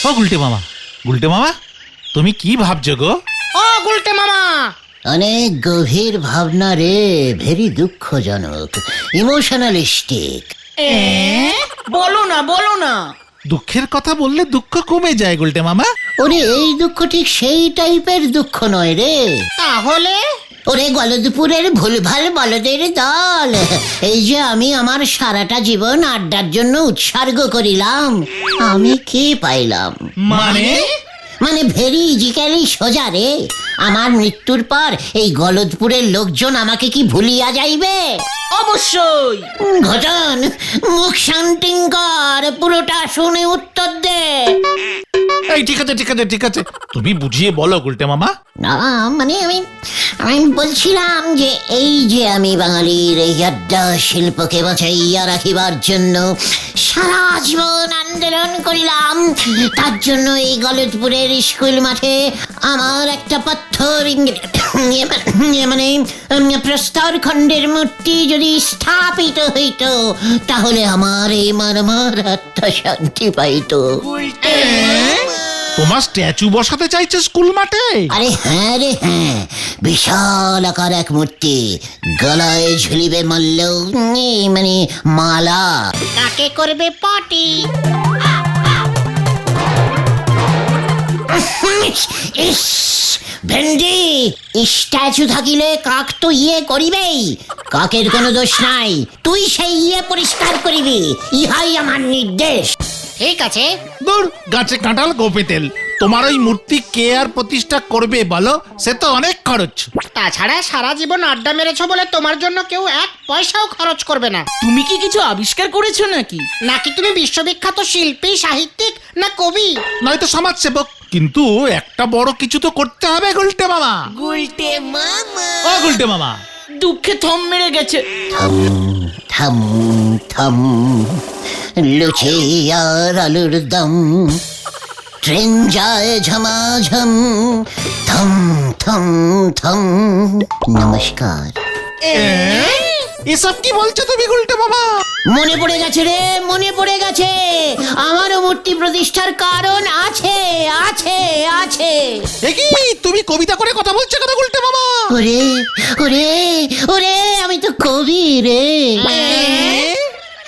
ও গুলটে মামা, গুলটে মামা, তুমি কি ভাবছো গো? ও গুলটে মামা, অনেক গভীর ভাবনা রে, ভেরি দুঃখজনক, ইমোশনালিস্টিক। বলো না বলো না। দুঃখের কথা বললে দুঃখ কমে যায় গুলটে মামা। ওরে এই দুঃখ ঠিক সেই টাইপের দুঃখ নয় রে। তাহলে ওরে গলদপুরের ভুলভাল বলদের দল, এই যে আমি আমার সারাটা জীবন আড্ডার জন্য উৎসর্গ করিলাম, আমি কি পাইলাম? মানে ভেরি ইজিক্যালি সোজা রে। আমার মৃত্যুর পর এই গলদপুরের লোকজন আমাকে কি ভুলিয়া যাইবে? অবশ্যই। ঘটন, মুখ শান্তিং কর, পুরোটা শুনে উত্তর দে। এই ঠিক আছে ঠিক আছে ঠিক আছে, তুমি বুঝিয়ে বলো গুলটে মামা। না মানে আমি বলছিলাম যে এই যে আমি বাঙালির এই আড্ডা শিল্পকে বাঁচাইয়া রাখিবার জন্য সারা জীবন আন্দোলন করিলাম, তার জন্য এই গলদপুরের স্কুল মাঠে আমার একটা পাথর মানে প্রস্তর খণ্ডের মূর্তি যদি স্থাপিত হইত, তাহলে আমার এই মারমার আত্মা শান্তি পাইত। তোমার স্ট্যাচু বসাতে চাইছে স্কুল মাঠে? আরে হ্যাঁ রে হ্যাঁ, বিশাল আকার এক মূর্তি, গলায় ঝুলিবে মল্ল মানে মালা। কাকে করবে পটি? ইস ভেন্ডি, স্ট্যাচু থাকিলে কাক তো ইয়ে করিবেই, কাকের কোনো দোষ নাই, তুই সেই ইয়ে পরিষ্কার করিবি, ইহাই আমার নির্দেশ। ঠিক আছে। দূর, গাছে কাঁঠাল গোপে তেল। তোমার ওই মূর্তি কে আর প্রতিষ্ঠা করবে বলো? সে তো অনেক খরচ। তাছাড়া সারা জীবন আড্ডা মেরেছো বলে তোমার জন্য কেউ এক পয়সাও খরচ করবে না। তুমি কি কিছু আবিষ্কার করেছো নাকি? নাকি তুমি বিশ্ববিখ্যাত শিল্পী, সাহিত্যিক, না কবি? নয়তো সমাজ সেবক। কিন্তু একটা বড় কিছু তো করতে হবে গুলটে মামা। গুলটে মামা, ও গুলটে মামা, দুঃখে থম মেরে গেছে। থম থম থম, লুচি আর আলুর দম, ট্রেন যায় ঝমাঝম, থম থম থম। নমস্কার। এসব কি বলছো তুমি গুলটে মামা? মনে পড়ে গেছে রে, মনে পড়ে গেছে, আমারও মূর্তি প্রতিষ্ঠার কারণ আছে আছে আছে। কি তুমি কবিতা করে কথা বলছো কেন গুলটে মামা? ওরে ওরে ওরে, আমি তো কবি রে।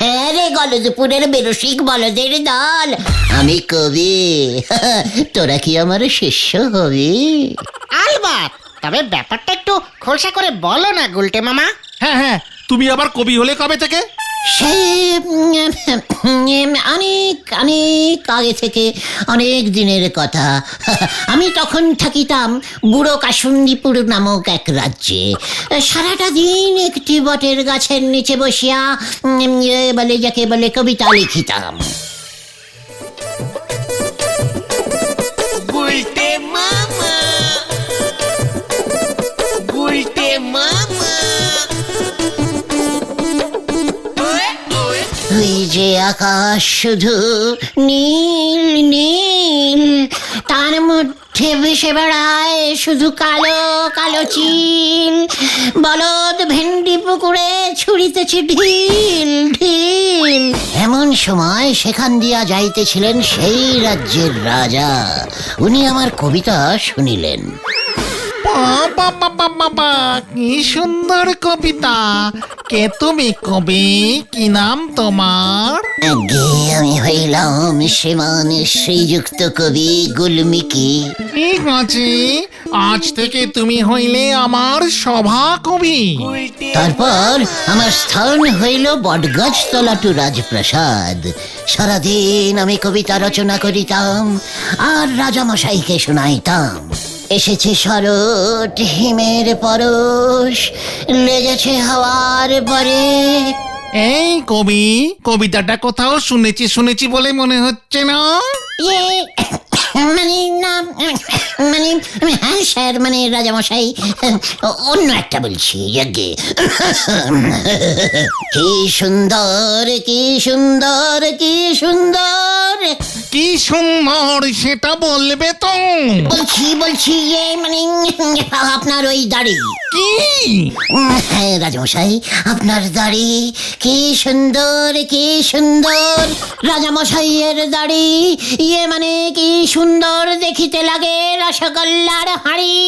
হ্যাঁ রে গলদপুরের বেরসিক বলদের দল, আমি কবি। তোরা কি আমার শিষ্য হবি? আলবাত, তবে ব্যাপারটা একটু খোলসা করে বলো না গুলটে মামা। হ্যাঁ হ্যাঁ, তুমি আবার কবি হলে কবে থেকে? সে অনেক অনেক আগে থেকে, অনেক দিনের কথা। আমি তখন থাকিতাম বুড়ো কাসুন্দিপুর নামক এক রাজ্যে। সারাটা দিন একটি বটের গাছের নিচে বসিয়া বলে যাকে বলে কবিতা লিখিতাম। গুলটে মামা, গুলটে মামা। ওই যে আকাশ শুধু নীল নীল, তার মধ্যে ভেসে বেড়ায় শুধু কালো কালো চিল, বলদ ভেন্ডি পুকুরে ছুড়িতেছে ঢিল ঢিল। এমন সময় সেখান দিয়া যাইতেছিলেন সেই রাজ্যের রাজা, উনি আমার কবিতা শুনিলেন। বাবা, কি সুন্দর কবিতা! কে তুমি কবি? কি নাম তোমার? আগে আমি হইলাম শ্রীমান শ্রীযুক্ত কবি গুলমিকি। ঠিক আছে, আজ থেকে তুমি হইলে আমার সভা কবি। তারপর আমার স্থান হইল বটগাছতলা টু রাজপ্রাসাদ। সারাদিন আমি কবিতা রচনা করিতাম আর রাজামশাইকে শোনাইতাম। এসেছে শরৎ, হিমের পরশ, লেগেছে হাওয়ার পরে। এই কবি, কবিতাটা কোথাও শুনেছি শুনেছি বলে মনে হচ্ছে না? মানে না মানে হ্যাঁ স্যার মানে রাজামশাই অন্য একটা বলছি আগে। কি সুন্দর কি সুন্দর কি সুন্দর কি সুন্দর সেটা বলবে তো। বলছি মানে আপনার ওই দাড়ি। কি? হ্যাঁ রাজামশাই আপনার দাড়ি কি সুন্দর কি সুন্দর। রাজামশাইয়ের দাড়ি মানে কি সুন্দর দেখিতে লাগে রসগোল্লার হাড়ি।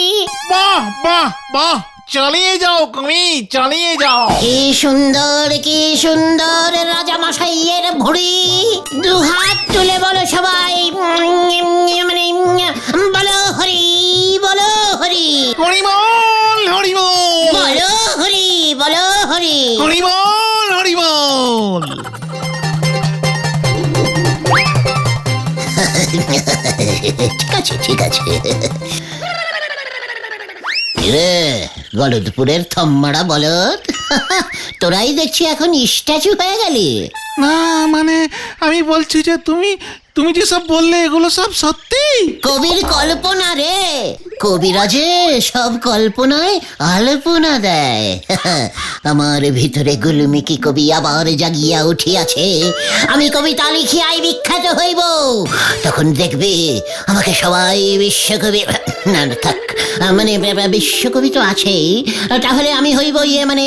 বাহ বাহ বাহ, চালিয়ে যাও কবি, চালিয়ে যাও। কি সুন্দর রাজামশাইয়ের ভুঁড়ি। দুহাত তুলে বলো সবাই মানে বলো হরি বলো হরি হরিবল হরিবল বলো হরি বলো হরি। হরিবল হরিবল। ঠিক আছে রে গলদপুরের থম্মারা বলদ, তোরাই দেখছি এখন স্ট্যাচু হয়ে গেলি। না মানে আমি বলছি যে তুমি যে সব বললে এগুলো সব সত্যি? কবির কল্পনা রে, কবিরা যে সব কল্পনায় আলপনা দেয়। আমার ভিতরে গুলমিকি কবি আবার জাগিয়া উঠিয়াছে। আমি কবিতা লিখিয়াই বিখ্যাত হইব, তখন দেখবে আমাকে সবাই বিশ্বকবি না থাক মানে বিশ্বকবি তো আছেই, তাহলে আমি হইব মানে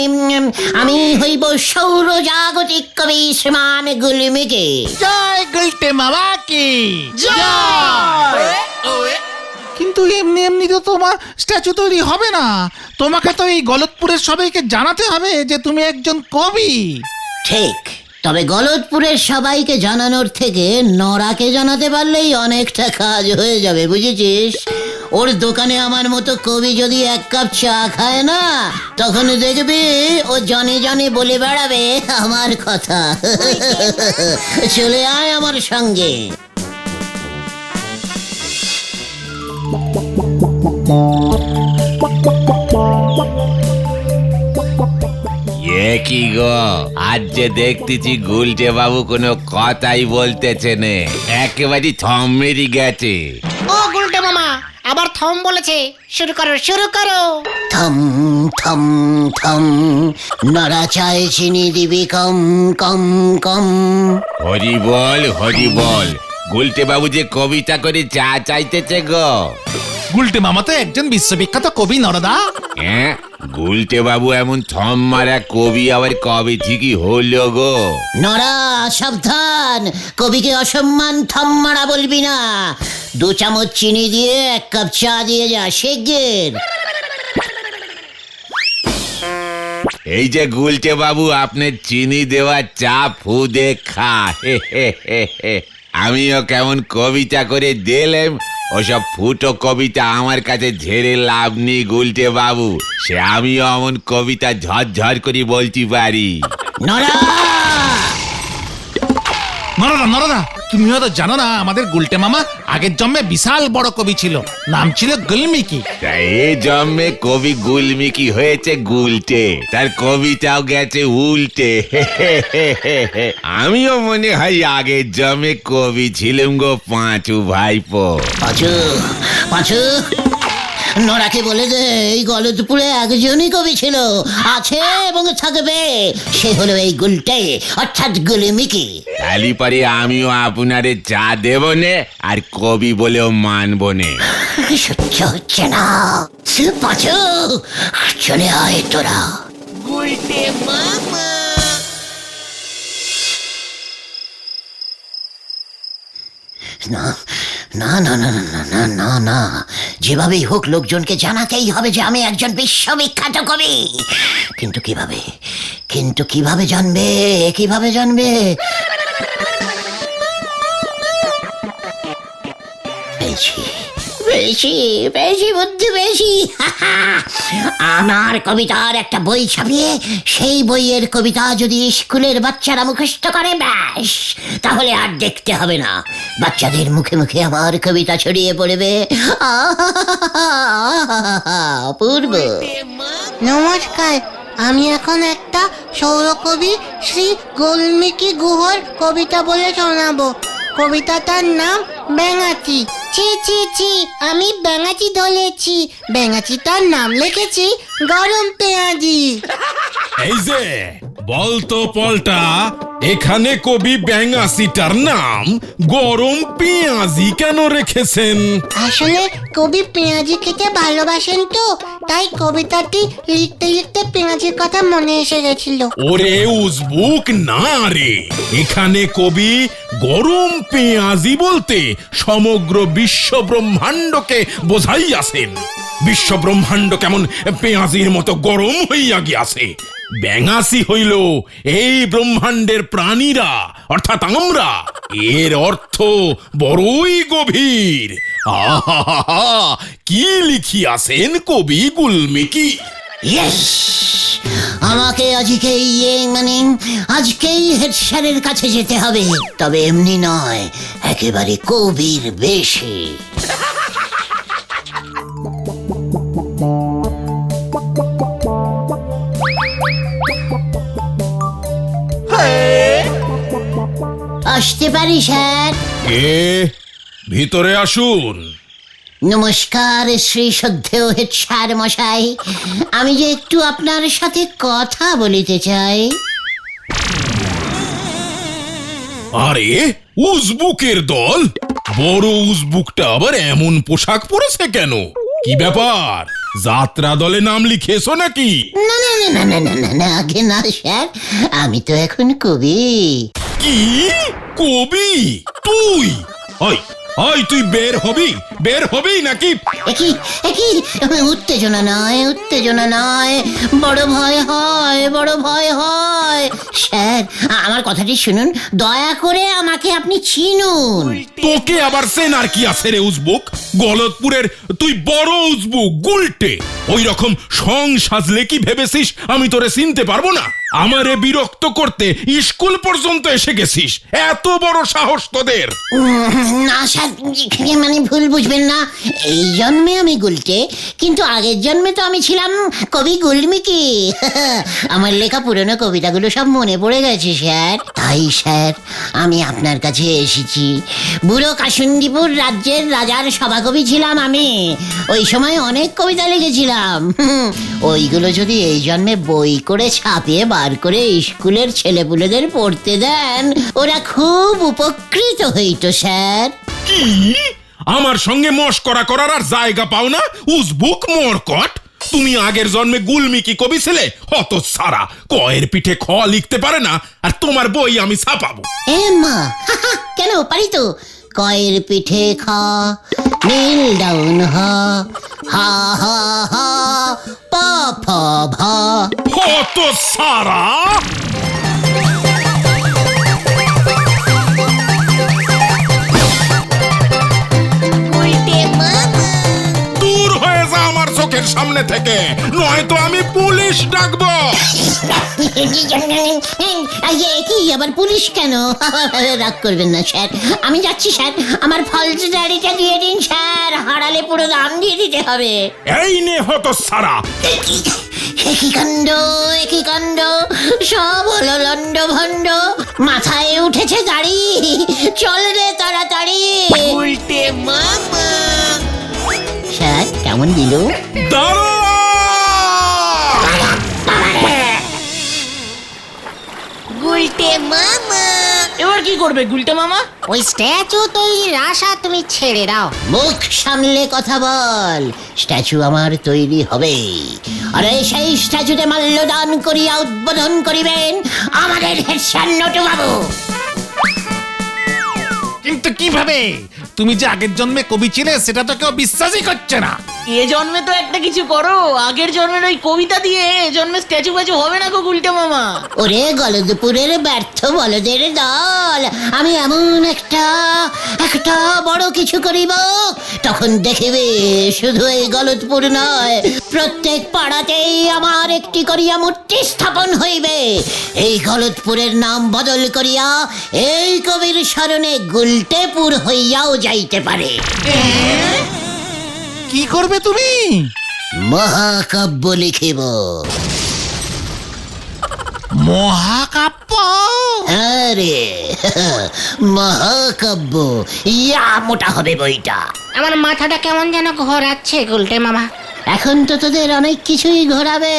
আমি হইব সৌরজাগতিক কবি শ্রীমান গুলমিকি। জয় গুলটে মামা কি জয়। কিন্তু এমনি এমনি তো তোমার স্ট্যাচু তৈরি হবে না, তোমাকে তো এই গলতপুরের সবাইকে জানাতে হবে যে তুমি একজন কবি। ঠিক, তবে গলতপুরের সবাইকে জানানোর থেকে নরাকে জানাতে পারলেই অনেকটা কাজ হয়ে যাবে, বুঝেছিস? ওর দোকানে আমার মতো কবি যদি এক কাপ চা খায় না, তখন দেখবি ও জনে জনে বলে বেড়াবে আমার কথা। চলে আয় আমার সঙ্গে। কি গো, আজ যে দেখতেছি গুলটে বাবু কোনো কথাই বলতেছে নে, একেবারে থম মেরে গেছে। ও গুলটে মামা আবার থম বলেছে, শুরু করো শুরু করো। থম থম থম, নরা চায় চিনি দিবি কম কম কম। হরি বল, গুলটে বাবু যে কবিতা করে চা চাইতেছে গো। গুলটে মামা তো একজন বিশ্ববিখ্যাত কবি নরদা। হ্যাঁ, গুলটে বাবু এমন থম মারা কবি আবার কবে ঠিকই হলো গো? নরা সাবধান, কবিকে অসম্মান থম মারা বলবি না। 2 চামচ চিনি দিয়ে 1 কাপ চা দিয়ে যা শিগগির। এই যে গুলটে বাবু, আপনার চিনি দেওয়া চা ফু দে খা। আমিও কেমন কবিতা করে দিলাম, ওসব ফুটো কবিতা আমার কাছে ঝেড়ে লাভ নেই গুলটে বাবু। সে আমিও এমন কবিতা ঝরঝর করে বলতে পারি। নরা নরদা তুমিও তো জানো না আমাদের গুলটে মামা আগের জন্মে বিশাল বড় কবি ছিল, নাম ছিল গুলমিকি। তাই এ জন্মে কবি গুলমিকি হয়েছে গুলটে, তার কবিতাও গেছে উল্টে। আমিও মনে হয় আগের জন্মে কবি ছিলাম গো পাঁচু ভাইপো। পাঁচু নরাকে বলে দে এই গলতপুরে একজনই কবি ছিল, আছে এবং থাকবে, সে হলো এই গুলটে অর্থাৎ গুলমিকি। তালি পরে আমিও আপনারে চা দেব নে, আর কবি বলেও মানব নে। সহ্য হচ্ছে না পাঁচু, চলে আয় তোরা। গুলটে মামা। না না না না না না না না, যেভাবেই হোক লোকজনকে জানাতেই হবে যে আমি একজন বিশ্ববিখ্যাত কবি। কিন্তু কিভাবে জানবে বেশি বুদ্ধি বেশি। আমার কবিতার একটা বই ছাপিয়ে সেই বইয়ের কবিতা যদি স্কুলের বাচ্চারা মুখস্থ করে ব্যাস, তাহলে আর দেখতে হবে না, বাচ্চাদের মুখে মুখে আমার কবিতা ছড়িয়ে পড়বে। অপূর্ব। নমস্কার, আমি এখন একটা সৌরকবি শ্রী গুলমিকি গুহর কবিতা বলে শোনাবো। কবিতাটার নাম ব্যাঙাচি। ছি ছি ছি, আমি ব্যাঙাচি ধরেছি। ব্যাঙাচিটার নাম লিখেছি গরম পেঁয়াজি। এই যে বলতো পলটা, এখানে কবি ব্যাঙাসিটার নাম গরম পেঁয়াজি কেন রেখেছেন? আসলে কবি পেঁয়াজি খেতে ভালোবাসেন তো, তাই কবিতাটি লিখতে লিখতে পেঁয়াজির কথা মনে এসে গেছিল। ওরে উজবুক না রে, এখানে কবি গরম পেঁয়াজি বলতে সমগ্র বিশ্ব ব্রহ্মাণ্ডকে বোঝাইয়াছেন। বিশ্ব ব্রহ্মাণ্ড কেমন পেঁয়াজির মতো গরম হইয়া গিয়াছে। ব্যাঙাসি হইল এই ব্রহ্মাণ্ডের প্রাণীরা, অর্থাৎ আমরা। এর অর্থ বড়ই গভীর। আহা, কি লিখিয়াছেন কবি গুলমিকি। ইয়েস, আমাকে আজকেই হেড স্যারের কাছে যেতে হবে, তবে এমনি নয়, একেবারে কবির বেশে। আসতে পারি স্যার? কে? ভিতরে আসুন। নমস্কার শ্রী শ্রদ্ধেয় হেড স্যার মশাই, আমি যে একটু আপনার সাথে কথা বলিতে চাই। আরে উজবুকের দল, বড় উজবুকটা আবার এমন পোশাক পরেছে কেন? কি ব্যাপার, যাত্রা দলে নাম লিখেছো নাকি? না না না না না না না না, আগে না স্যার, আমি তো এখন কবি। কি কবি তুই? ওই ওই তুই বের হবি নাকি? একই উত্তেজনা নয়, বড় ভয় হয়। স্যার, আমার কথাটি শুনুন, দয়া করে আমাকে আপনি চিনুন। তোকে আবার সেনার কি আছে রে উজবুক? গলতপুরের তুই বড় উজবুক গুলটে। ওই রকম সং সাজলে কি ভেবেছিস আমি তোরে চিনতে পারবো না? আমারে বিরক্ত করতে স্কুল পর্যন্ত এসে গেছিস, এত বড় সাহস তোদের? না স্যার, ভুল বুঝবেন না, এই জন্মে আমি গুলটে, কিন্তু আগের জন্মে তো আমি ছিলাম কবি গুলমিকি। আমার লেখা পুরনো কবিতাগুলো সব মনে পড়ে গেছে স্যার। তাই স্যার, আমি আপনার কাছে এসেছি। বুড়ো কাসুন্দিপুর রাজ্যের রাজার সভাকবি ছিলাম আমি। ওই সময় অনেক কবিতা লিখেছিলাম। ওইগুলো যদি এই জন্মে বই করে ছাপিয়ে বার করে স্কুলের ছেলেপুলেদের পড়তে দেন, ওরা খুব উপকৃত হইতো স্যার। কি আমার সঙ্গে মস্করা করার আর জায়গা পাও না উজবুক মরকট? তুমি আগের জন্মে গুলমিকি কবি ছিলে, হত সারা কয়ের পিঠে খ লিখতে পারে না, আর তোমার বই আমি ছাপাবো। এ মা, কেন পারি তো। কয়ের পিঠে খ, নীল ডাউন হ, হা হা হা, প ফ ভ। হত সারা দূর হয়ে যা আমার চোখের সামনে থেকে, নয়তো আমি পুলিশ ডাকবো। কি আবার পুলিশ কেন? রাগ করবেন না স্যার, আমি যাচ্ছি স্যার। আমার ফলসদারিটা দিয়ে দিন স্যার, হারালে পুরো দাম দিয়ে দিতে হবে। এই নে হত সারা। একই কাণ্ড, সব হলো লন্ড ভন্ড। মাথায় উঠেছে দাড়ি, চল রে তাড়াতাড়ি। উল্টে মামা স্যার, কেমন দিল? দাঁড়া! উল্টে মামা এবার কি করবে গুলটে মামা? ওই স্ট্যাচু তৈরির আশা তুমি ছেড়ে দাও। মুখ সামলে কথা বল, স্ট্যাচু আমার তৈরি হবে। আরে সেই স্ট্যাচুতে মাল্যদান করিয়া উদ্বোধন করিবেন আমাদের হেড স্যার নটু বাবু। কিন্তু কিভাবে? তুমি যে আগের জন্মে কবি ছিলে সেটা তো কেউ বিশ্বাসই করছে না। এ জন্মে তো একটা কিছু করো, আগের জন্মের ওই কবিতা দিয়ে এ জন্মে স্ট্যাচু প্যাচু হবে না গো গুলটে মামা। ওরে গলদপুরের ব্যর্থ বলদের দল, আমি এমন একটা বড় কিছু করিব, তখন দেখিবে শুধু এই গলদপুর নয়, প্রত্যেক পাড়াতেই আমার একটি করিয়া মূর্তি স্থাপন হইবে। এই গলদপুরের নাম বদল করিয়া এই কবির স্মরণে গুলটেপুর হইয়াও যাইতে পারে। কি করবে তুমি? মহাকাব্য লিখিব। মহাকাব্য? আরে মহাকাব্য, ইয়া মোটা হবে বইটা। আমার মাথাটা কেমন যেন ঘোরাচ্ছে গুলটে মামা। এখন তো তোদের অনেক কিছুই ঘোরাবে।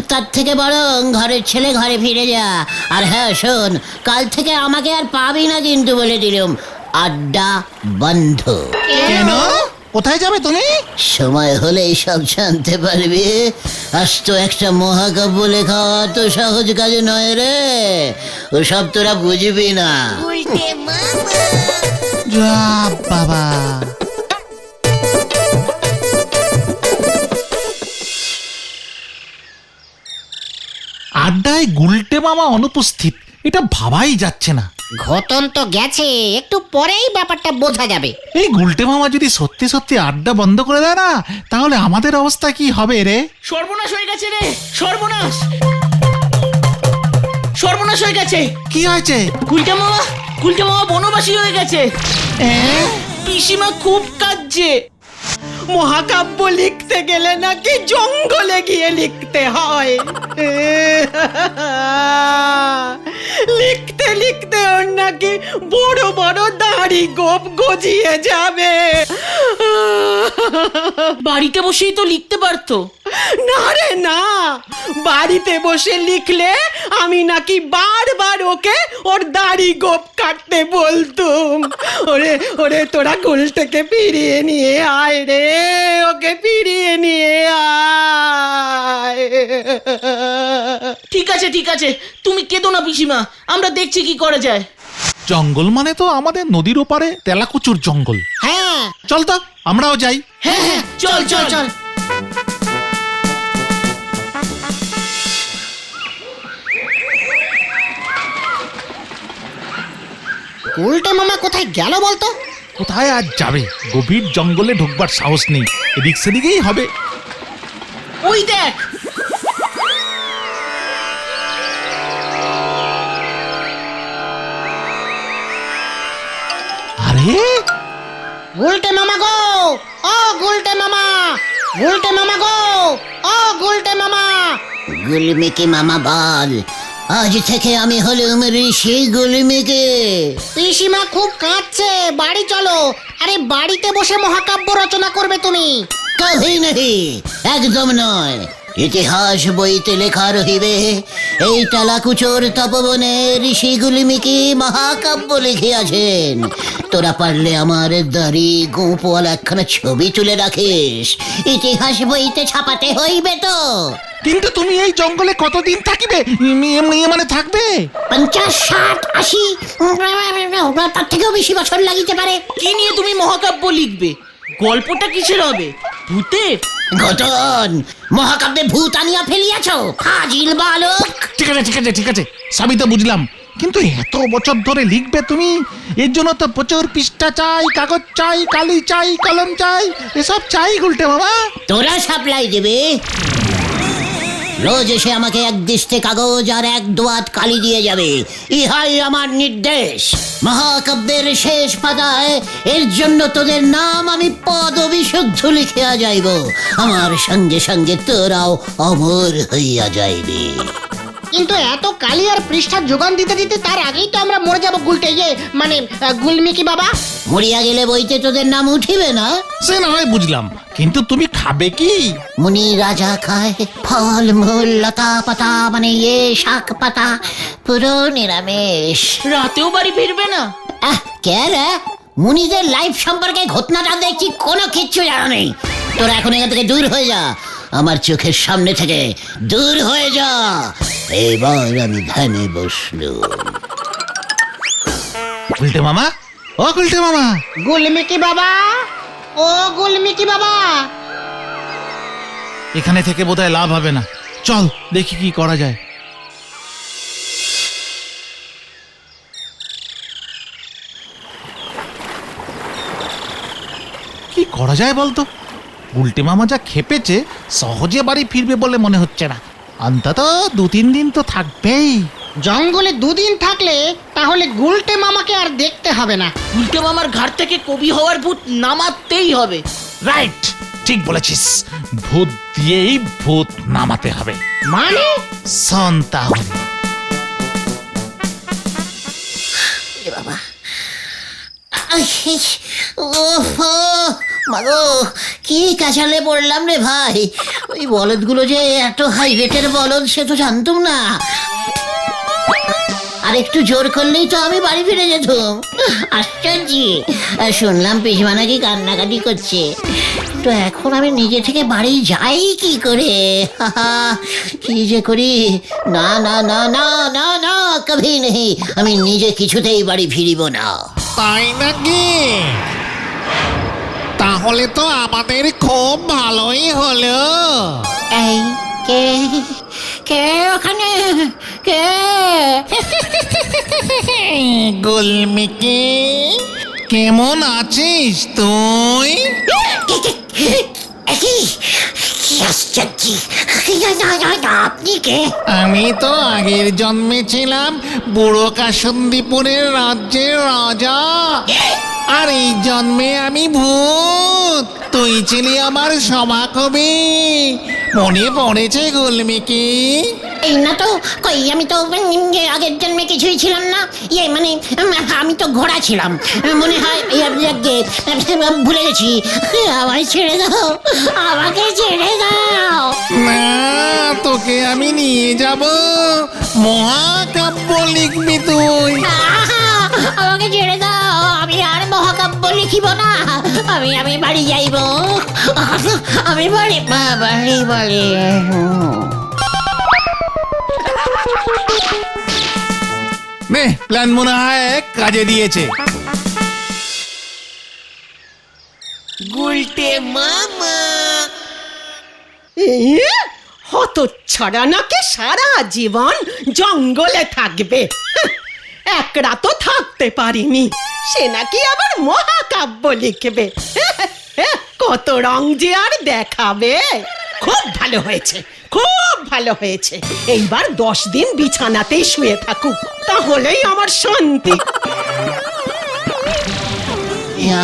তার থেকে বরং ঘরের ছেলে ঘরে ফিরে যা। আর হ্যাঁ শোন, কাল থেকে আমাকে আর পাবি না কিন্তু, বলে দিলাম। আড্ডা বন্ধ। কেন? কোথায় যাবে তুমি? সময় হলেই সব জানতে পারবি। আজ তো একটা মহাকাব্য লেখা তো সহজ কাজ নয় রে, ওসব তোরা বুঝবি না। উল্টে মামা যা বাবা। আড্ডায় গুলটে মামা অনুপস্থিত, এটা ভাবাই যাচ্ছে না। ঘটন তো গেছে, একটু পরেই ব্যাপারটা বোঝা যাবে। এই গুলটে মামা যদি সত্যি সত্যি আড্ডা বন্ধ করে দেয় না, তাহলে আমাদের অবস্থা কি হবে রে? সর্বনাশ হয়ে গেছে রে, সর্বনাশ, সর্বনাশ হয়ে গেছে। কি হয়েছে? গুলটে মামা বনবাসী হয়ে গেছে। পিসিমা খুব কাঁদছে। মহাকাব্য লিখতে গেলে নাকি জঙ্গলে গিয়ে লিখতে হয়। লিখতে লিখতে ওর নাকি বড় বড় দাড়ি গোপ গজিয়ে যাবে। বাড়িতে বসেই তো লিখতে পারতো। না রে না, বাড়িতে বসে লিখলে আমি নাকি বারবার ওকে ওর দাড়ি গোপ কাটতে বলতুম। ওরে ওরে তোরা গুলটেকে ফিরিয়ে নিয়ে আয় রে, ওকে ফিরিয়ে নিয়ে আয়। ঠিক আছে, তুমি কেঁদো না পিসিমা, আমরা দেখছি কি করা যায়। জঙ্গল মানে তো আমাদের নদীর ওপারে তেলাকুচুর জঙ্গল। হ্যাঁ চল তো আমরাও যাই। হ্যাঁ, চল চল চল। গুলটে মামা কোথায় গেল বলতো? কোথায় আজ যাবে? গভীর জঙ্গলে ঢুকবার সাহস নেই, এদিক সেদিকেই হবে। ওই দেখ, আরে গুলটে মামা গো, ও গুলটে মামা, গুলটে মামা গো, ও গুলটে মামা। গুলমিকে মামা বল, আজ থেকে আমি হলুম ঋষি গুলমিকে। পিসিমা খুব কাঁদছে, বাড়ি চলো। আরে বাড়িতে বসে মহাকাব্য রচনা করবে তুমি? কভি নেই, একদম নয়। ইতিহাস বইতে লেখা রহিবে এই টালাকুচোর তপবনে ঋষি গুলিমিকি মহাকাব্য লিখিয়াছেন। তোরা পারলে আমার দাড়ি গোপওয়ালা একখানা ছবি তুলে রাখিস, ইতিহাস বইতে ছাপাতে হইবে তো। কিন্তু তুমি এই জঙ্গলে কতদিন থাকিবে? মানে থাকবে 50, 60, 80, তার থেকেও বেশি বছর লাগিতে পারে। কি নিয়ে তুমি মহাকাব্য লিখবে? গল্পটা কিসের হবে? ভূতের? ঘটন, মহাকাব্যে ভূত আনিয়া ফেলিয়াছ, ফাজিল বালক। ঠিক আছে, সবই তো বুঝলাম, কিন্তু এত বছর ধরে লিখবে তুমি, এর জন্য তো প্রচুর পৃষ্ঠা চাই, কাগজ চাই, কালি চাই, কলম চাই, এসব চাই গুলটে বাবা। তোরা সাপ্লাই দেবে? রোজ এসে আমাকে এক দিস্তে কাগজ আর এক দোয়াত কালি দিয়ে যাবে, ইহাই আমার নির্দেশ। মহাকাব্যের শেষ পাতায় এর জন্য তোদের নাম আমি পদবিশুদ্ধ লিখিয়া যাইব, আমার সঙ্গে সঙ্গে তোরাও অমর হইয়া যাইবে। কিন্তু এত কালি আর পৃষ্ঠার যোগান দিতে দিতে তার আগেই তো আমরা মরে যাব গুলটে, মানে গুলমিকি বাবা। মরিয়া গেলে বইতে তোদের নাম উঠিবে না? সে না হয় বুঝলাম, কিন্তু তুমি খাবে কি? মুনি রাজা খায় ফল মূল লতা পাতা, মানে শাক পাতা, পুরো নিরামিষ। রাতেও বাড়ি ফিরবে না? কে রে? মুনিদের লাইফ সম্পর্কে ঘটনাটা দেখছি কোনো কিচ্ছু জানা নেই। তোরা এখন এখান থেকে দূর হয়ে যা, আমার চোখের সামনে থেকে দূর হয়ে যা। এবার আমি ধ্যানে বসলুম। গুলটে মামা, ও গুলটে মামা। গুলমিকি বাবা, ও গুলমিকি বাবা। এখানে থেকে বোধহয় লাভ হবে না, চল দেখি কি করা যায়। কি করা যায় বলতো? গুলটে মামা যা খেপেছে, সহজে বাড়ি ফিরবে বলে মনে হচ্ছে না। অন্তত 2-3 দিন তো থাকবেই। জঙ্গলে 2 দিন থাকলে তাহলে গুলটে মামাকে আর দেখতে হবে না। গুলটে মামার ঘাট থেকে কবি হওয়ার ভূত নামাতেই হবে। রাইট, ঠিক বলেছিস, ভূত দিয়েই ভূত নামাতে হবে। মানে শোন তাহলে। এ বাবা, মাগো কি কাঁচালে পড়লাম রে ভাই। ওই বলদগুলো যে এত হাই রেটের বলদ সে তো জানতুম না। আর একটু জোর করলেই তো আমি বাড়ি ফিরে যেতাম। আশ্চর্য, শুনলাম পিসমা নাকি কান্নাকাটি করছে। তো এখন আমি নিজে থেকে বাড়ি যাই কি করে? কি যে করি। না না না না না না, কভি নেই, আমি নিজে কিছুতেই বাড়ি ফিরিব না। তাই নাকি? তাহলে তো আমাদের খুব ভালোই হলো। এই কে কে ওখানে? কে? গুলমিকি, কেমন আছিস তুই? আশ্চর্য, আপনি কে? আমি তো আগের জন্মে ছিলাম বুড়ো কাসুন্দিপুরের রাজ্যের রাজা, আর এই জন্মে আমি ভূত। তুই ছিলি আমার সমাকবি, মনে পড়েছে গুলমিকি? এই না তো, কই আমি তো আগের জন্মে কিছুই ছিলাম না। ইয়ে মানে আমি তো ঘোড়া ছিলাম মনে হয়। ভুলে গেছি। আমায় ছেড়ে দাও, আমাকে ছেড়ে দাও। না, তোকে আমি নিয়ে যাব, মহাকাব্য লিখবি তুই। আমাকে ছেড়ে দাও, আমি আর মহাকাব্য লিখিব না। আমি বাড়ি যাইব। আমি বাড়ি বাড়ি। নে, প্ল্যান মনে হয় কাজে দিয়েছে। হতচ্ছাড়া নাকি সারা জীবন জঙ্গলে থাকবে। এক রাতও থাকতে পারিনি, সে নাকি আবার মহাকাব্য লিখবে। কত রং যে আর দেখাবে। খুব ভালো হয়েছে, খুব ভালো হয়েছে। এইবার 10 দিন বিছানাতেই শুয়ে থাকুক, তাহলেই আমার শান্তি।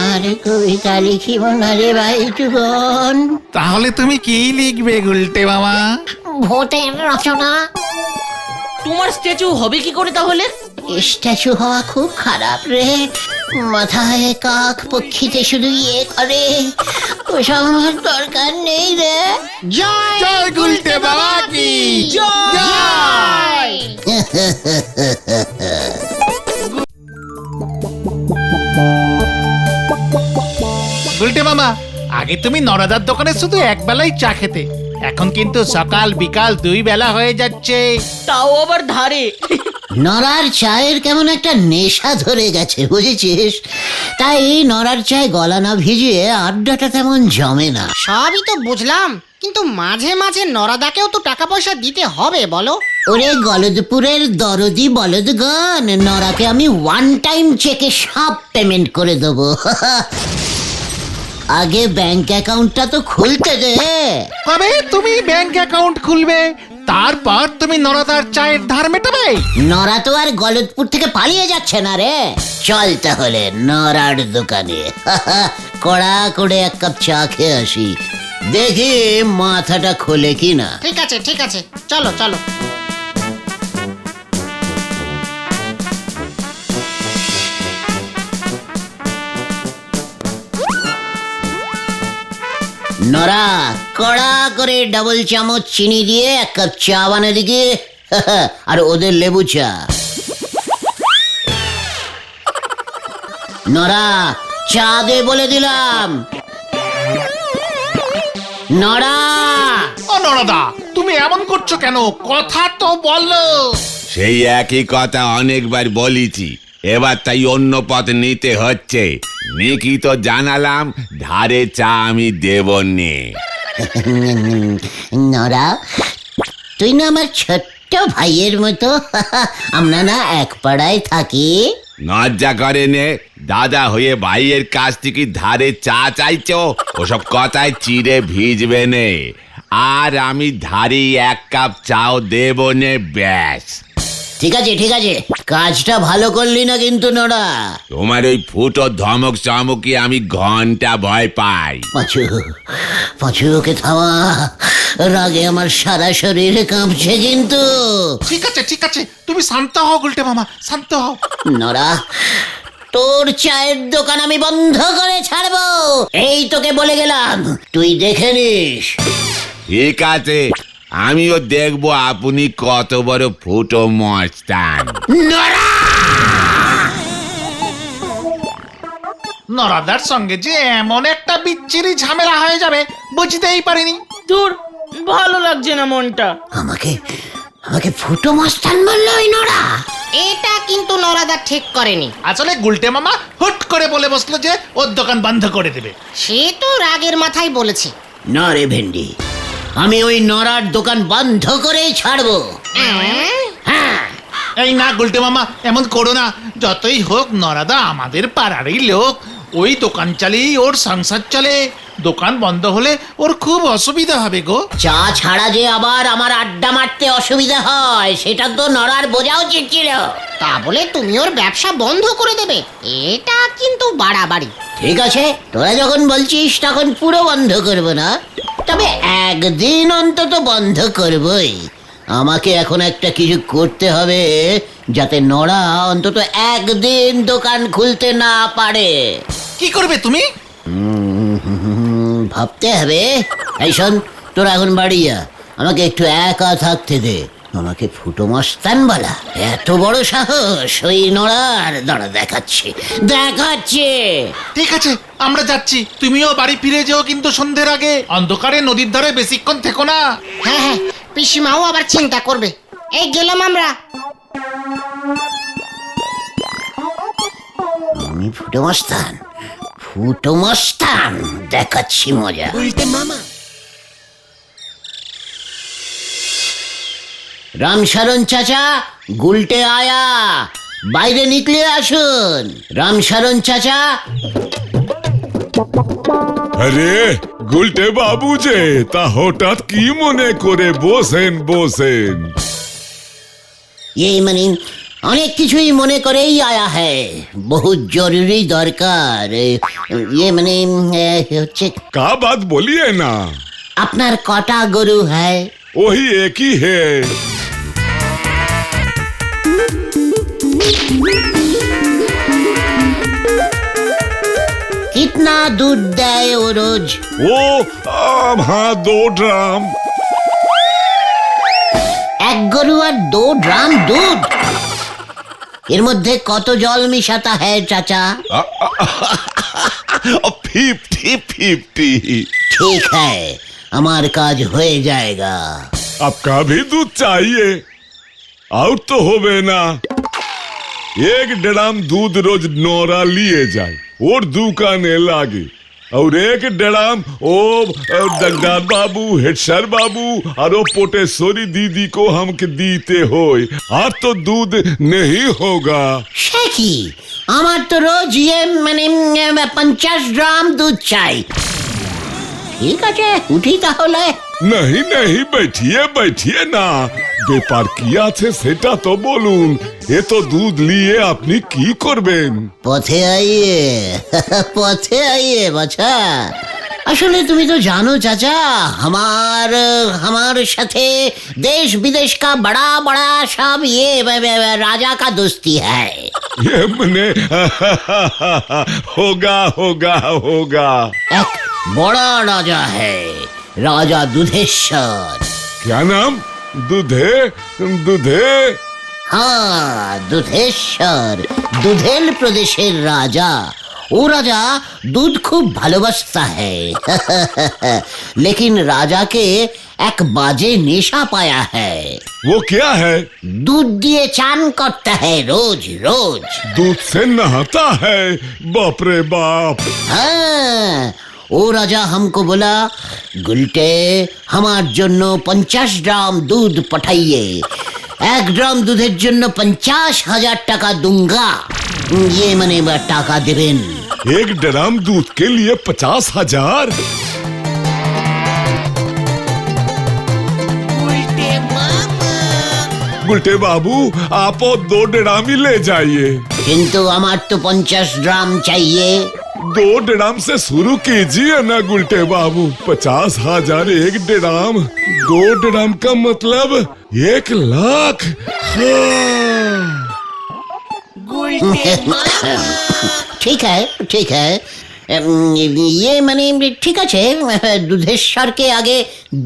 আর কবিতা লিখিব না রে ভাই যুগন। তাহলে তুমি কি লিখবে গুলটে মামা? ভোটের রচনা। তোমার স্ট্যাচু হবে কি করে তাহলে? স্ট্যাচু হওয়া খুব খারাপ রে। মাথায় কাক পক্ষীতে শুধু ইয়ে করে, ওসব আমার দরকার নেই রে। জয় গুলটে বাবা কি জয়। গুলটে মামা, আগে তুমি নরাদার দোকানে শুধু এক বেলাই চা খেতে, এখন কিন্তু সকাল বিকাল 2 বেলা হয়ে যাচ্ছে। তাও আবার ধারে। নরার চায়ের কেমন একটা নেশা ধরে গেছে বুঝেছিস। তাই নরার চায় গলা না ভিজিয়ে আড্ডাটা তেমন জমে না। সবই তো বুঝলাম, কিন্তু মাঝে মাঝে নরাদাকেও তো টাকা পয়সা দিতে হবে বলো। ওরে গলদপুরের দরদি বলদগণ, নরাকে আমি 1 টাইম চেকে সব পেমেন্ট করে দেবো। আগে ব্যাংক অ্যাকাউন্টটা তো খুলতে দে। কবে তুমি ব্যাংক অ্যাকাউন্ট খুলবে, তারপর তুমি নরাদার চায়ের ধার মেটাবে? নরা তো আর গলদপুর থেকে পালিয়ে যাচ্ছে না রে। চল তাহলে নরার দোকানে কড়া করে 1 কাপ চা খেয়ে আসি, দেখি মাথাটা খোলে কি না। ঠিক আছে ঠিক আছে, চলো চলো। নরা, কড়া করে ডাবল চামচ চিনি দিয়ে 1 কাপ চা বানা দিকে, আর ওদের লেবু চা। নরা, চা দে বলে দিলাম। নরা। ও নরাদা, তুমি এমন করছো কেন? কথা তো বলো। সেই একই কথা অনেকবার বলেছি, এবার তাই অন্য পথ নিতে হচ্ছে। নিকি তো জানালাম ধারে চা আমি দেব নে। নরা, তুই না আমার ছোট্ট ভাইয়ের মতো। আমরা না এক পাড়ায় থাকি। লজ্জা করে নে, দাদা হয়ে ভাইয়ের কাছ থেকে ধারে চা চাইছো? ওসব কথায় চিড়ে ভিজবে নে। আর আমি ধারে 1 কাপ চাও দেব নে, ব্যাস। ঠিক আছে ঠিক আছে, কাজটা ভালো করলি না কিন্তু নড়া। তোমার ওই ফুটো ধমক চমকি আমি ঘন্টা ভয় পাই। পাঁচু পাঁচু, ওকে থামা, রাগে আমার সারা শরীর কাঁপছে কিন্তু। ঠিক আছে তুমি শান্ত হও গুলটে মামা, শান্ত হও। নড়া, তোর চায়ের দোকান আমি বন্ধ করে ছাড়বো, এই তোকে বলে গেলাম, তুই দেখে নিস। ঠিক আছে, আমিও দেখবো আপনি কত বড় ফুটো মস্তান। নরাদার সঙ্গে যে এমন একটা বিচ্ছিরি ঝামেলা হয়ে যাবে বুঝতেই পারিনি। দূর, ভালো লাগছে না মনটা। আমাকে আমাকে ফুটো মস্তান বললো ওই নড়া। এটা কিন্তু নরাদা ঠিক করেনি। আসলে গুলটে মামা হুট করে বলে বসলো যে ওর দোকান বন্ধ করে দেবে। সে তো রাগের মাথায় বলেছে। না রে ভেন্ডি, আমি ওই নড়ার দোকান বন্ধ করেই ছাড়বো। হ্যাঁ, এই না গুলটে মামা, এমন করো না। যতই হোক নরাদা আমাদের পাড়ারই লোক, ওই দোকান চালিয়ে ওর সংসার চলে। দোকান বন্ধ হলে ওর খুব অসুবিধা হবে গো। চা ছাড়া যে আবার আমার আড্ডা মারতে অসুবিধা হয়, সেটা তো নড়ার বোঝা উচিত ছিল। তা বলে তুমি ওর ব্যবসা বন্ধ করে দেবে, এটা কিন্তু বাড়াবাড়ি। ঠিক আছে, তোরা যখন বলছিস তখন পুরো বন্ধ করবো না, তবে একদিন অন্তত বন্ধ করবই। আমাকে এখন একটা কিছু করতে হবে, যাতে নড়া অন্তত একদিন দোকান খুলতে না পারে। কি করবে তুমি? ভাবতে হবে। এই শোন, তোরা এখন বাড়ি যা, আমাকে একটু একা থাকতে দে। আমাকে ফুটো মস্তান বলা, এত বড় সাহস ওই নড়ার? দাঁড়া, দেখাচ্ছে। ঠিক আছে, আমরা যাচ্ছি। তুমিও বাড়ি ফিরে যেও কিন্তু সন্ধ্যের আগে। অন্ধকারে নদীর ধারে বেশিক্ষণ থেকো না। হ্যাঁ হ্যাঁ, পিসিমাও আবার চিন্তা করবে। এই গেলাম আমরা। আমি ফুটো মস্তান, ফুটো মস্তান, দেখাচ্ছি মজা। রামশরণ চাচা, গুলটে আয়া, বাইরে নিকলে আসুন। রামশরণ চাচা। আরে গুলটে বাবু যে, তা হঠাৎ কি মনে করে বসেন? এই মানে অনেক কিছুই মনে করেই আয়া হ্যাঁ, বহুত জরুরি দরকার। ইয়ে মানে হচ্ছে, का बात बोलिए ना। আপনার কটা গরু হ্যাঁ? वही एक ही है। কিতনা দুধ দেয় ও রোজ? वो हाँ 2 ड्राम। এক গরু আর 2 ড্রাম দুধ? এর মধ্যে কত জল মিশাতা হ্যাঁ চাচা? 50-50। ঠিক হ্যাঁ, আমার কাজ হয়ে जाएगा। आपका भी दूध चाहिए? आउट तो होवे ना। 1 ड्राम दूध रोज नौरा लिए जाए और दुकाने लागे, और 1 ड्राम ओ जगदार बाबू, हेडसर बाबू और पोटेश्वरी दीदी को हमके दीते होए, আর तो दूध नहीं होगा। সে কি, আমার তো রোজ ইয়ে মানে 50 গ্রাম দুধ চাই। ঠিক আছে, উঠি তাহলে। नहीं नहीं, बैठिए ना। ব্যাপার কি আছে সেটা তো বলুন। এ তো দুধ নিয়ে আপনি কি করবেন? পথে আইয়ে পথে আইয়ে বাছা। আসলে তুমি তো জানো চাচা, हमार সাথে देश विदेश का बड़ा बड़ा सब ये राजा का दोस्ती है। ये मने होगा। एक बड़ा राजा है, राजा दुधेश्वर। क्या नाम? दूधे? हाँ, দুধেশ্বর, দুধেল প্রদেশের রাজা। ও রাজা दूध खूब ভালোবাসতা है। लेकिन राजा के एक बाजे नेशा पाया है। वो क्या है? दूध दिए चान करता है रोज रोज। दूध से नहाता है? बाप रे बाप। हाँ, ও রাজা हमको बोला, गुलटे हमार জন্য 50 গ্রাম দুধ পাঠাইয়ে। 1 গ্রাম দুধের জন্য 50,000 টাকা दूंगा। ये মানে টাকা দেবেন। 1 ड्राम दूध के लिए 50,000? गुलटे बाबू आप और 2 ड्राम ही ले जाइए। কিন্তু আমার তো 50 গ্রাম চাইয়ে। 2 ड्राम से शुरू कीजिए ना गुलटे बाबू। 50,000 एक ड्राम, 2 ड्राम का मतलब 1 लाख। हाँ। ঠিক है ইয়ে মানে ঠিক আছে, দুধেশ্বরকে আগে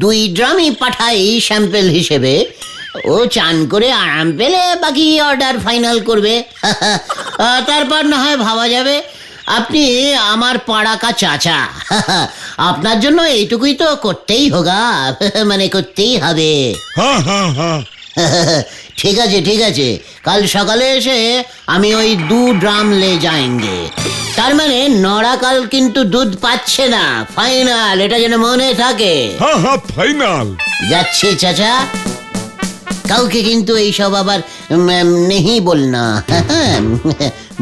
2 ড্রামই পাঠাই স্যাম্পল হিসেবে। ও চান করে আরাম পেলে বাকি অর্ডার ফাইনাল করবে। তারপর না হয় ভাবা যাবে। আপনি আমার পাড়া কা চাচা, আপনার জন্য এইটুকুই তো করতেই হোগা, মানে করতেই হবে। हाँ हाँ हाँ ঠিক আছে কাল সকালে এসে আমি ওই 2 ড্রাম লে যাएंगे। তার মানে নড়া কাল কিন্তু দুধ পাচ্ছে না, ফাইনাল, এটা যেন মনে থাকে। हाँ हाँ फाइनल। যাচ্ছে চাচা, কাউকে কিন্তু এইসব আবার নেই বলনা,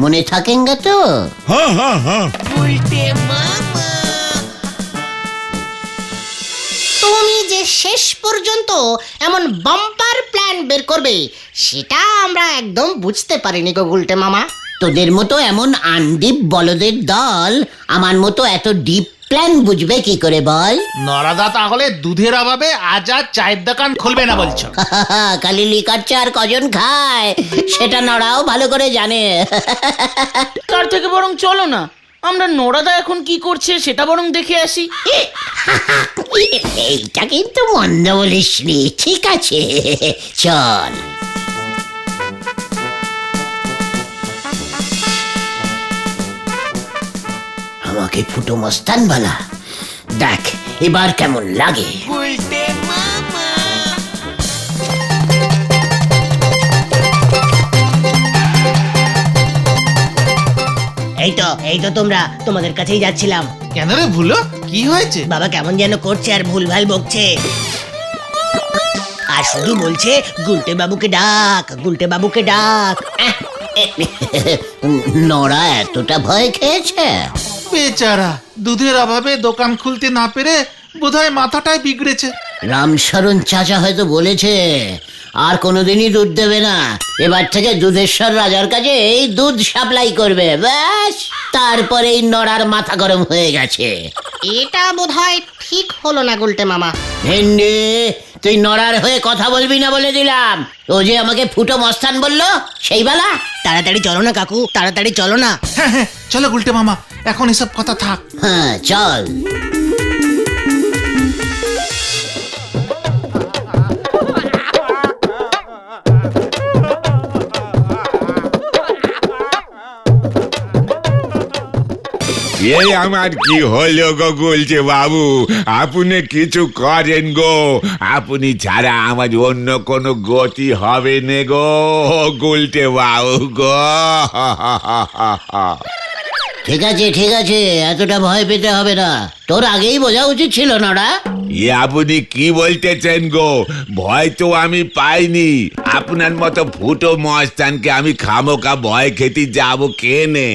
মনে থাকেঙ্গা তো? हाँ हाँ हाँ তুমি যে শেষ পর্যন্ত এমন বাম্পার প্ল্যান বের করবে সেটা আমরা একদম বুঝতে পারিনি গো গুলটে মামা। তোদের মতো এমন আনডিপ বলদের দল আমার মতো এত ডিপ প্ল্যান বুঝবে কি করে বল? নরাদা তাহলে দুধের অভাবে আজ আর চায়ের দোকান খুলবে না বলছো? কালি লিকার চা আর কজন খায় সেটা নড়াও ভালো করে জানে। তার থেকে বরং চলো না, আমরা নোরাদা এখন কি করছে সেটা বরং দেখে আসি। এইটা কিন্তু মন্দ বলিসনি, ঠিক আছে চল। আমাকে ফুটো মস্তান বালা, দেখ এবার কেমন লাগে। এই তো তোমরা, তোমাদের কাছেই যাচ্ছিলাম। কেন রে ভুলো, কি হয়েছে? বাবা কেমন যেন করছে আর ভুলভাল বকছে, আর শুধু বলছে গুলটে বাবুকে ডাক, গুলটে বাবুকে ডাক। নড়া এতটা ভয় খেয়েছে? বেচারা দুধের অভাবে দোকান খুলতে না পেরে বোধহয় মাথাটাই বিগড়েছে। রামশরণ চাচা হয়তো বলেছে আর কোনোদিনই দুধ দেবে না, এবার থেকে দুধেশ্বর রাজার কাছে এই দুধ সাপ্লাই করবে, ব্যাস। তারপরেই নড়ার মাথা গরম হয়ে গেছে। এটা বোধহয় ঠিক হলো না গুলটে মামা। ভেন্ডি, তুই নড়ার হয়ে কথা বলবি না বলে দিলাম। ও যে আমাকে ফুটো মস্তান বললো সেই বেলা। তাড়াতাড়ি চলো না কাকু, তাড়াতাড়ি চলো না। হ্যাঁ চলো গুলটে মামা, এখন এসব কথা থাক। হ্যাঁ চল। এই আমার কি হলো গো গুলটে বাবু, আপনি কিছু করেন গো, আপনি ছাড়া আমার অন্য কোনো গতি হবে না গো গুলটে বাবু গো। ঠিক আছে এতটা ভয় পেতে হবে না, তোর আগেই বোঝা উচিত ছিল নড়া। আপনি কি বলতেছেন গো? ভয় তো আমি পাইনি, আপনার মতো ফুটো মস্তানকে আমি খামোকা ভয় খেতে যাবো কেনে?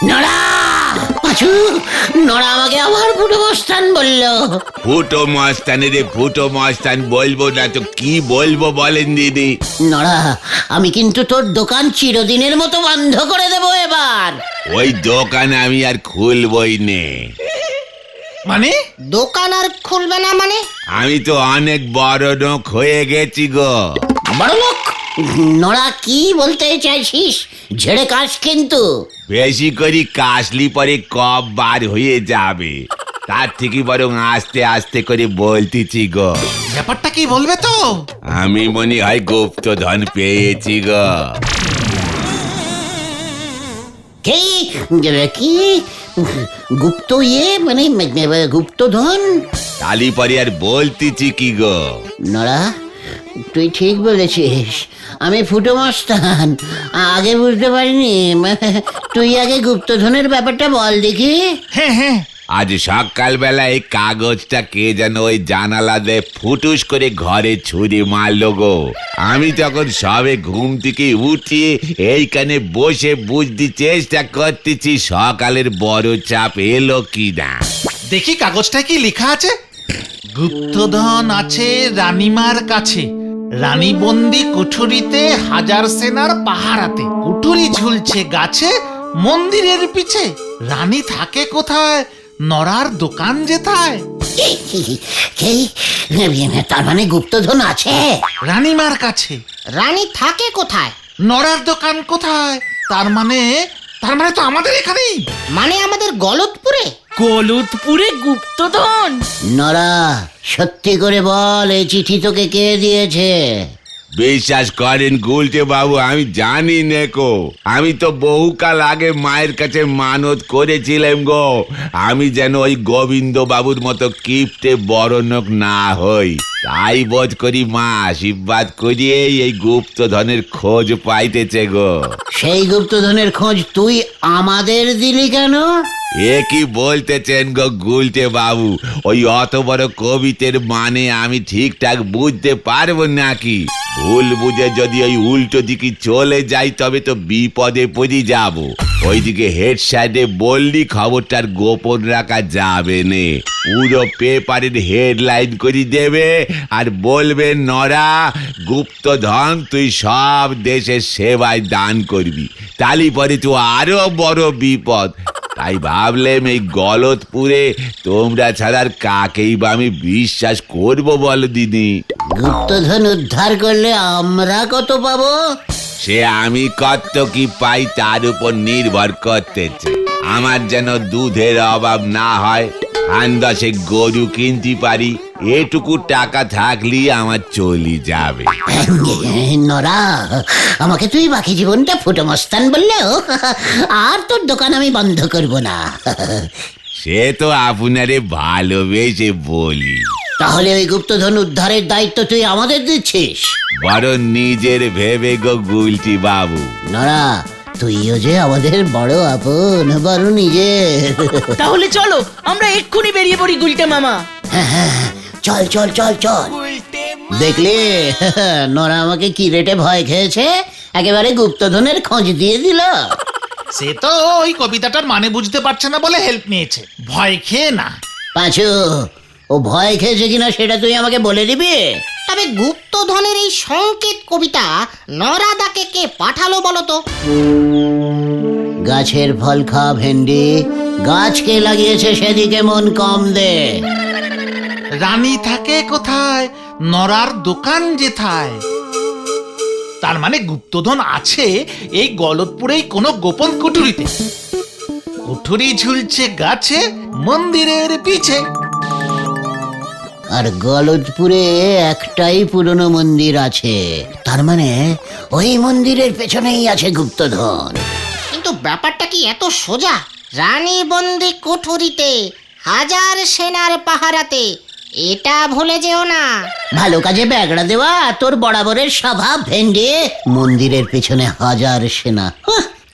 নড়া, পাঁচু, নড়া আমাকে আবার ফুটো মস্তান বললো। ফুটো মস্তানে রে, ফুটো মস্তান বলবো না তো কি বলবো বলেন দিদি? নড়া, আমি কিন্তু তোর দোকান চিরদিনের মতো বন্ধ করে দেবো এবার। ওই দোকান আমি আর খুলবই নে। মানে দোকান আর খুলবে না মানে? আমি তো অনেক বড় লোক হয়ে গেছি গো। বড় লোক? নড়া কি বলতে চাইছিস? ঝেড়ে কাশ কিন্তু। বেশি করে কাশলি পরে কব বার হয়ে যাবে, তার থেকে বরং আস্তে আস্তে করে বলতেছি গো। ব্যাপারটা কি বলবে তো? আমি মনে হয় গুপ্তধন পেয়েছি গো। কি কি গুপ্ত ইয়ে মানে গুপ্তধন? তালি পরে আর বলতেছি কি গো। নড়া, তুই ঠিক বলেছিস, আমি ফুটো মস্তান, আগে বুঝতে পারিনি। তুই আগে গুপ্তধনের ব্যাপারটা বল দেখি। হ্যাঁ আজ সকালবেলা এই কাগজটা কে যেন ওই জানালা দিয়ে ফুটুস করে ঘরে ছুরি মারলো গো। আমি তখন সবে ঘুম থেকে উঠিয়ে এইখানে বসে বুঝতে চেষ্টা করতেছি সকালের বড় চাপ এলো কি না। দেখি কাগজটা কি লেখা আছে। গুপ্তধন আছে রানীমার কাছে, রানী বন্দি কুঠুরিতে হাজার সেনার পাহারাতে, কুঠুরি ঝুলছে গাছে মন্দিরের পিছে। রানী থাকে কোথায়, নরার দোকান যেথায়। তার মানে গুপ্তধন আছে রানীমার কাছে। রানী থাকে কোথায়? নরার দোকান কোথায়, তার মানে তো আমাদের এখানেই। মানে আমাদের গলতপুরে? গলতপুরে গুপ্তধন? নরা, সত্যি করে বল, এই চিঠি তোকে কে দিয়েছে? বিশ্বাস করেন গুলটে বাবু, আমি জানি নেকো। আমি তো বহুকাল আগে মায়ের কাছে মানত করেছিলাম গো, আমি যেন ওই গোবিন্দ বাবুর মতো কিপ্টে বড়লোক না হই। তাই বোধ করি মা আশীর্বাদ করিয়ে এই গুপ্তধনের খোঁজ পাইতেছে গো। সেই গুপ্তধনের খোঁজ তুই আমাদের দিলি কেন? এ কি বলতেছেন গো গুলটে বাবু? ওই অত বড় কবিতের মানে আমি ঠিকঠাক বুঝতে পারবো নাকি? ভুল বুঝে যদি ওই উল্টো দিকে চলে যাই তবে তো বিপদে পড়ে যাব। ওইদিকে হেড সাইডে বললি খবরটার গোপন রাখা যাবে নে। পুরো পেপারের হেডলাইন করে দেবে আর বলবে নরা গুপ্তধন তুই সব দেশের সেবায় দান করবি, তালি পরে তো আরো বড় বিপদ। তাই ভাবলাম এই গলতপুরে তোমরা ছাড়ার কাকেই বা আমি বিশ্বাস করবো বলো দিদি? গুপ্তধন উদ্ধার করলে আমরা কত পাবো? সে আমি কত কি পাই তার উপর নির্ভর করতেছে। আমার যেন দুধের অভাব না হয়, 5-10 গরু কিনতে পারি, এটুকু টাকা থাকলেই আমার চলি যাবে। নরা, আমাকে তুই বাকি জীবনটা ফুটো মস্তান বললেও আর তোর দোকান আমি বন্ধ করব না। সে তো আপনারে ভালোবেসে বলি। তাহলে ওই গুপ্তধন উদ্ধারের দায়িত্ব তুই আমাদের দিচ্ছিস? বরং নিজের ভেবে গো গুলটি বাবু। নরা, তুইও যে আমাদের বড় আপন, বড় নিজের। তাহলে চলো আমরা এক্ষুনি বেরিয়ে পড়ি গুলটে মামা। চল চল চল চল। দেখলি নরা আমাকে কি রেটে ভয় খেয়েছে, একেবারে গুপ্তধনের খোঁজ দিয়ে দিল। সে তো ওই কবিতাটার মানে বুঝতে পারছে না বলে হেল্প নিয়েছে, ভয় খেয়ে না। পাঁচু, ও ভয় খেয়েছে কিনা সেটা তুই আমাকে বলে দিবি? তবে গুপ্তধনের এই সংকেত কবিতা নরাদাকে কে পাঠালো বলো তো? গাছের ফল খা ভেন্ডি, গাছকে লাগিয়েছে সেদিকে মন কম দে। রানী থাকে কোথায়, নরার দোকান যেথায়। তার মানে গুপ্তধন আছে এই গলতপুরেই কোনো গোপন কুঠুরিতে। কুঠুরি ঝুলছে গাছে মন্দিরের পিছে। আর গলতপুরে একটাই পুরনো মন্দির আছে, তার মানে ওই মন্দিরের পেছনেই আছে গুপ্তধন। কিন্তু ব্যাপারটা কি এত সোজা? রানী বন্দি কুঠুরিতে, হাজার সেনার পাহারাতে, এটা ভুলে যেও না। ভালো কাজে ব্যাগড়া দেওয়া তোর বরাবরের স্বভাব ভেন্ডি। মন্দিরের পেছনে হাজার সেনা,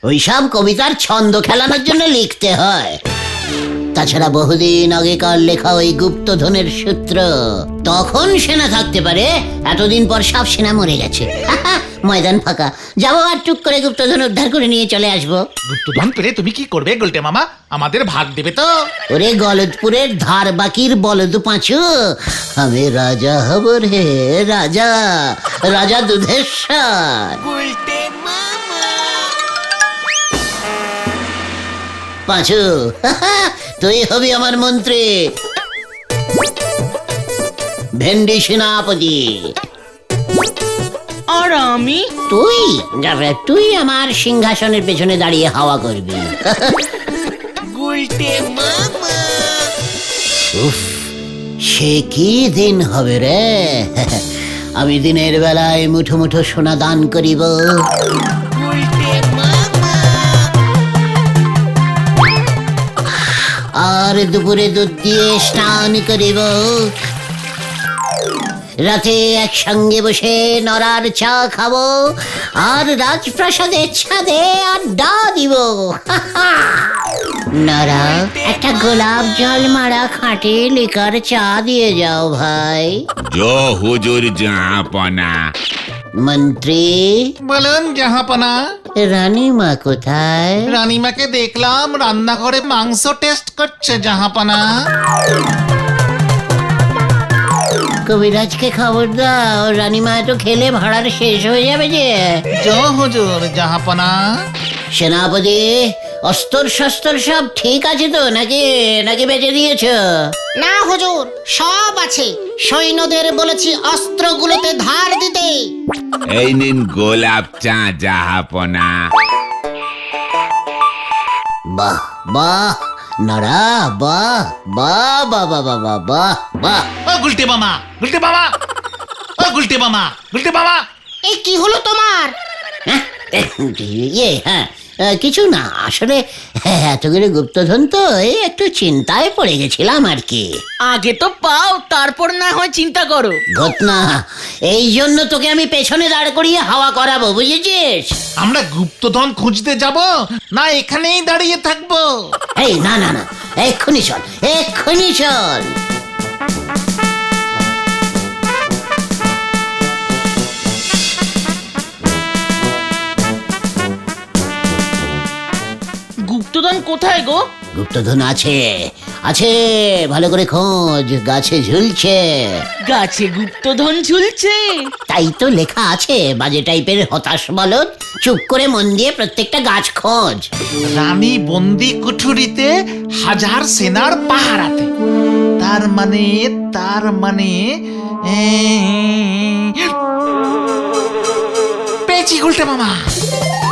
ওই সব কবিতার ছন্দ খেলানোর জন্য লিখতে হয়। তাছাড়া বহুদিন আগেকার লেখা ওই গুপ্তধনের সূত্র, তখন সেনা থাকতে পারে, এতদিন পর সব সেনা মরে গেছে, ময়দান ফাঁকা। যাবো আর টুক করে গুপ্তধন উদ্ধার করে নিয়ে চলে আসবো। গুপ্তধন পেলে তুমি কি করবে গুলটে মামা? আমাদের ভাগ দেবে তো? ওরে গলতপুরের ধার বাকির বলদ পাঁচু, আমি রাজা হব রে, রাজা, রাজা দুধেশ্বর। পাঁচু, তুই হবি আমার মন্ত্রী, ভেন্ডি সেনাপতি। আর আমি? তুই আমার সিংহাসনের পেছনে দাঁড়িয়ে হাওয়া করবি। উফ, সে কি দিন হবে রে! আমি দিনের বেলায় মুঠো মুঠো সোনা দান করিব, আর দুপুরে দুধ দিয়ে স্নান করিব, রাতে একসঙ্গে বসে নরার চা খাবো, আর রাজপ্রাসাদের ছাদে আড্ডা দিব। নরা, একটা গোলাপ জল মারা খাঁটি লিকার চা দিয়ে যাও ভাই। জো হুজুর জাহাপনা। মন্ত্রী বলুন জাহাপনা। রানীমা কোথায়? রানীমাকে দেখলাম রান্নাঘরে মাংস টেস্ট করছে জাহাপনা। কবিরাজকে খবর দাও, রানীমা তো খেলে ভাড়ার শেষ হয়ে যাবে যে। জয় হুজুর জাহাপনা। সেনাপতি, অস্ত্র শস্ত্র সব ঠিক আছে তো নাকি নাকি বেঁচে দিয়েছ? না হুজুর, সব আছে। সৈন্যদের বলেছি অস্ত্রগুলোতে ধার দিতে। এই নিন গোলাপ চা জাহাপনা। বাহ বাহ নড়া, বাহ বাহ বাহ বাহ বাহ বাহ বাহ বাহ। ও গুলটে মামা, গুলটে মামা, ও গুলটে মামা, গুলটে মামা। এই কি হলো তোমার? হ্যাঁ কিছু না, আসলে এতগুলো গুপ্তধন তো এই একটু চিন্তায় পড়ে গেছিলাম আর কি। আগে তো পাও, তারপর না হয় চিন্তা করো। ঘটনা, এই জন্য তোকে আমি পেছনে দাঁড় করিয়ে হাওয়া করাবো, বুঝেছিস? আমরা গুপ্তধন খুঁজতে যাব না এখানেই দাঁড়িয়ে থাকবো? এই না না না, এক্ষুনি চল, এক্ষুনি চল। গুপ্তধন কোথায় গো? গুপ্তধন আছে, আছে, ভালো করে খোঁজ, গাছে ঝুলছে। গাছে গুপ্তধন ঝুলছে? তাই তো লেখা আছে, বাজে টাইপের হতাশ বলদ, চুপ করে মন দিয়ে প্রত্যেকটা গাছ খোঁজ। রানী বন্দি কুঠুরিতে, হাজার সেনার পাহারাতে। তার মানে পেয়েছি গুলটে মামা।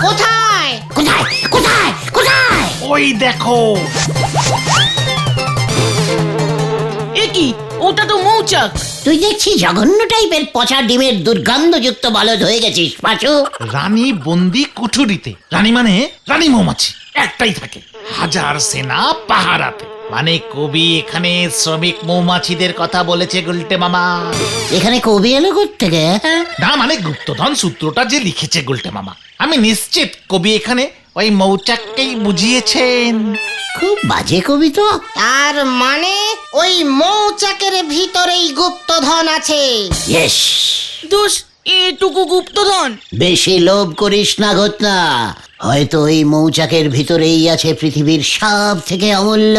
কোথায়? কোথায় কোথায় কোথায়? ওই দেখো। এ কি, ওটা তো মৌচাক। তুই দেখছি জঘন্য টাইপের পচা ডিমের দুর্গন্ধযুক্ত বলদ হয়ে গেছিস পাঁচু। রানী বন্দি কুঠুরিতে, রানী মানে রানী মৌমাছি একটাই থাকে, হাজার সেনা পাহারাতে। মানে কবি এখানে শ্রমিক মৌমাছিদের কথা বলেছে গুলটে মামা। এখানে কবি এলো কোত্থেকে? না মানে গুপ্তধন সূত্রটা যে লিখেছে গুলটে মামা, আমি নিশ্চিত কবি এখানে ওই মৌচাককেই বুঝিয়েছেন। খুব বাজে কবি তো। তার মানে ওই মৌচাকের ভিতরেই গুপ্তধন আছে। ইয়েস। দোষ, এটুকু গুপ্তধন। বেশি লোভ করিস না ঘটনা, হয়তো ওই মৌচাকের ভিতরেই আছে পৃথিবীর সব থেকে অমূল্য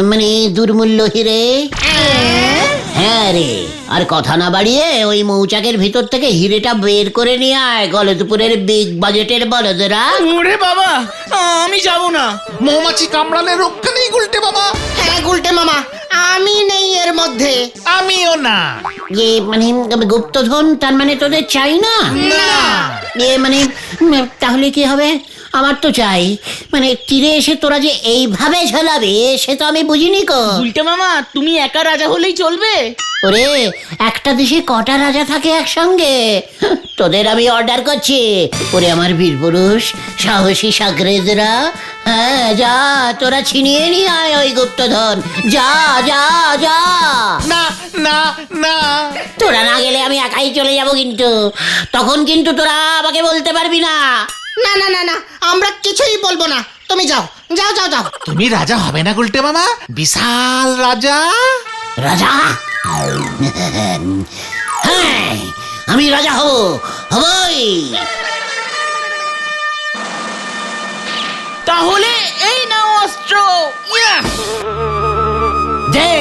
মানে দুর্মূল্য হিরে। হ্যাঁ রে, আর কথা না বাড়িয়ে ওই মৌচাকের ভিতর থেকে হিরেটা বের করে নিয়ে আয়, গলদপুরের বিগ বাজেটের বলদরা। ওরে বাবা, আমি যাব না। মৌমাছি কামড়ালে রক্ষা নেই গুলটে মামা। হ্যাঁ গুলটে মামা, আমি নেই এর মধ্যে। আমিও না। মানে গুপ্তধন তার মানে তোদের চাই না? না। মানে তাহলে কি হবে? আমার তো চাই। মানে তীরে এসে তোরা যে এইভাবে ঝোলাবে সে তো আমি বুঝিনি কো। উল্টে মামা, তুমি একা রাজা হলেই চলবে? ওরে, একটা দেশে কটা রাজা থাকে একসঙ্গে? তোদের আমি অর্ডার করছি, ওরে আমার বীর পুরুষ সাহসী সাগরেদরা, হ্যাঁ যা, তোরা ছিনিয়ে নিয়ে আয় ওই গুপ্তধন। যা যা যা। না না না, তোরা না গেলে আমি একাই চলে যাব, কিন্তু তখন কিন্তু তোরা আমাকে বলতে পারবি না। না না না না, আমরা কিছুই বলবো না, তুমি যাও যাও যাও যাও। তুমি রাজা হবে না গুলটে মামা? বিশাল রাজা। রাজা? হ্যাঁ, আমি রাজা হবই। তাহলে এই নাও অস্ত্র। ইয়া! দে।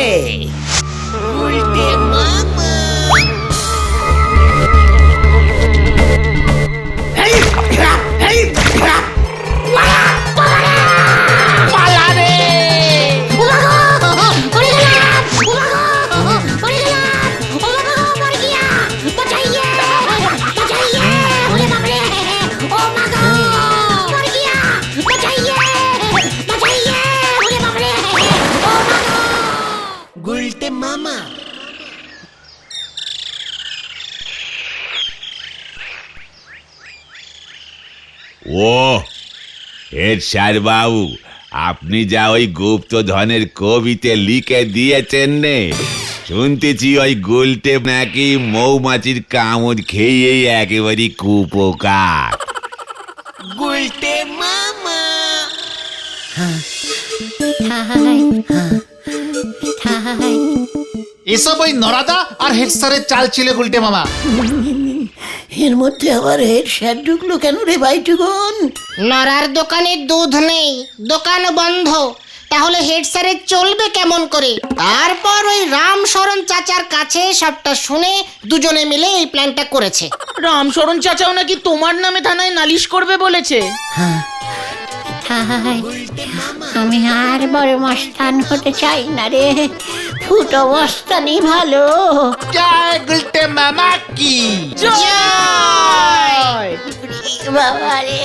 ও হেড স্যার বাবু, আপনি যা ওই গুপ্তধনের কবিতে লিখে দিয়েছেন নে, শুনতেছি ওই গুলটে নাকি মৌমাছির কামড় খেয়েই একেবারে কুপোকার। গুলটে মামা। এসব ওই নরাদা আর হেড স্যারের চাল ছিল গুলটে মামা। এর মধ্যে আবার হেড স্যার ঢুকলো কেন রে ভাইটুকুন? নরার দোকানে দুধ নেই, দোকান বন্ধ। তাহলে হেড স্যারের চলবে কেমন করে? তারপর ওই রামশরণ চাচার কাছে সবটা শুনে দুজনে মিলে এই প্ল্যানটা করেছে। রামশরণ চাচাও নাকি তোমার নামে থানায় নালিশ করবে বলেছে। হায়, আমি আর বড় মস্তান হতে চাই না রে, ফুটো মস্তানি ভালো। জয় গুলটে মামা কি জয়! বাবা রে